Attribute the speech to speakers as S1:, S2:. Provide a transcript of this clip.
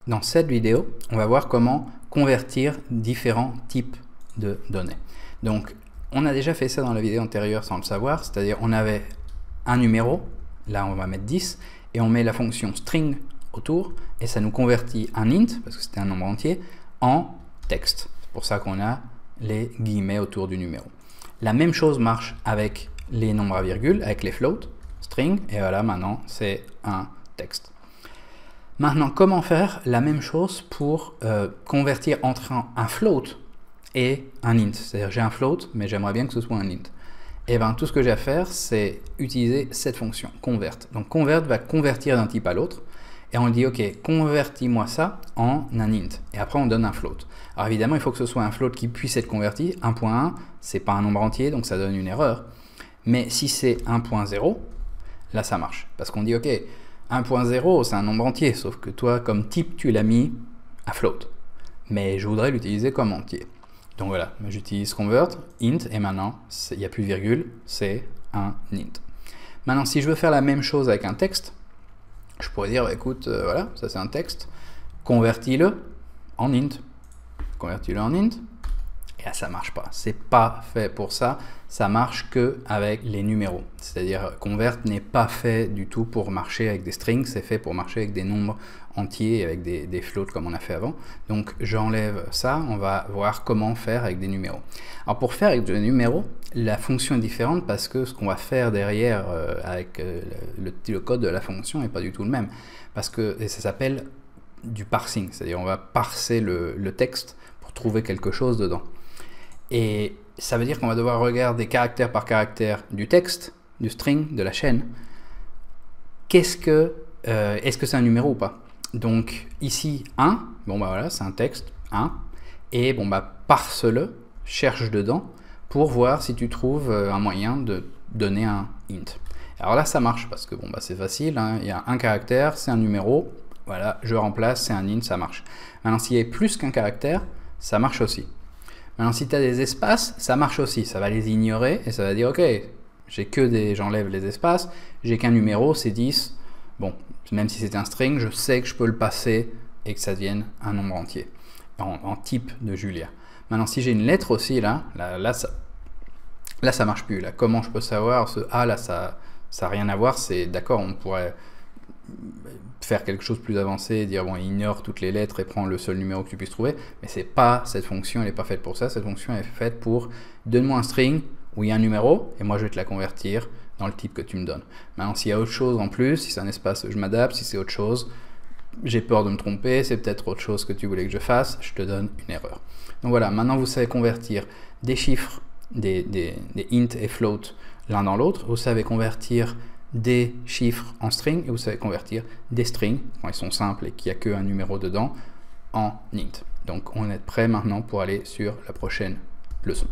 S1: Dans cette vidéo, on va voir comment convertir différents types de données. Donc, on a déjà fait ça dans la vidéo antérieure sans le savoir, c'est-à-dire on avait un numéro, là on va mettre 10, et on met la fonction string autour, et ça nous convertit un int, parce que c'était un nombre entier, en texte. C'est pour ça qu'on a les guillemets autour du numéro. La même chose marche avec les nombres à virgule, avec les floats, string, et voilà, maintenant c'est un texte. Maintenant, comment faire la même chose pour convertir entre un float et un int? C'est-à-dire j'ai un float, mais j'aimerais bien que ce soit un int. Et bien tout ce que j'ai à faire, c'est utiliser cette fonction, convert. Donc convert va convertir d'un type à l'autre, et on dit ok, convertis-moi ça en un int. Et après on donne un float. Alors évidemment, il faut que ce soit un float qui puisse être converti. 1.1, c'est pas un nombre entier, donc ça donne une erreur. Mais si c'est 1.0, là ça marche. Parce qu'on dit ok, 1.0 c'est un nombre entier, sauf que toi comme type tu l'as mis à float. Mais je voudrais l'utiliser comme entier. Donc voilà, j'utilise convert, int, et maintenant il n'y a plus de virgule, c'est un int. Maintenant si je veux faire la même chose avec un texte, je pourrais dire bah, écoute, voilà, ça c'est un texte, convertis-le en int. Convertis-le en int, et là ça marche pas, c'est pas fait pour ça, ça marche que avec les numéros, c'est-à-dire convert n'est pas fait du tout pour marcher avec des strings, c'est fait pour marcher avec des nombres entiers, avec des floats comme on a fait avant. Donc j'enlève ça, on va voir comment faire avec des numéros. Alors pour faire avec des numéros, la fonction est différente parce que ce qu'on va faire derrière avec le code de la fonction n'est pas du tout le même, parce que ça s'appelle du parsing, c'est-à-dire on va parser le texte pour trouver quelque chose dedans. Et ça veut dire qu'on va devoir regarder caractère par caractère du texte, du string, de la chaîne. Est-ce que c'est un numéro ou pas? Donc ici 1, bon bah voilà, c'est un texte 1, et bon bah parse-le, cherche dedans pour voir si tu trouves un moyen de donner un int. Alors là ça marche parce que bon bah c'est facile, hein, il y a un caractère, c'est un numéro, voilà, je remplace, c'est un int, ça marche. Maintenant s'il y a plus qu'un caractère, ça marche aussi. Maintenant si tu as des espaces, ça marche aussi, ça va les ignorer et ça va dire ok, j'enlève les espaces, j'ai qu'un numéro, c'est 10, bon, même si c'est un string, je sais que je peux le passer et que ça devienne un nombre entier, en type de Julia. Maintenant si j'ai une lettre aussi, là ça marche plus, là, comment je peux savoir, ce A là ça n'a rien à voir, c'est d'accord, on pourrait faire quelque chose de plus avancé et dire bon ignore toutes les lettres et prends le seul numéro que tu puisses trouver, mais c'est pas cette fonction, elle n'est pas faite pour ça, cette fonction est faite pour donne-moi un string où il y a un numéro et moi je vais te la convertir dans le type que tu me donnes. Maintenant s'il y a autre chose en plus, si c'est un espace je m'adapte, si c'est autre chose, j'ai peur de me tromper, c'est peut-être autre chose que tu voulais que je fasse, je te donne une erreur. Donc voilà, maintenant vous savez convertir des chiffres, des int et float l'un dans l'autre, vous savez convertir des chiffres en string et vous savez convertir des strings, quand ils sont simples et qu'il n'y a qu'un numéro dedans, en int. Donc on est prêt maintenant pour aller sur la prochaine leçon.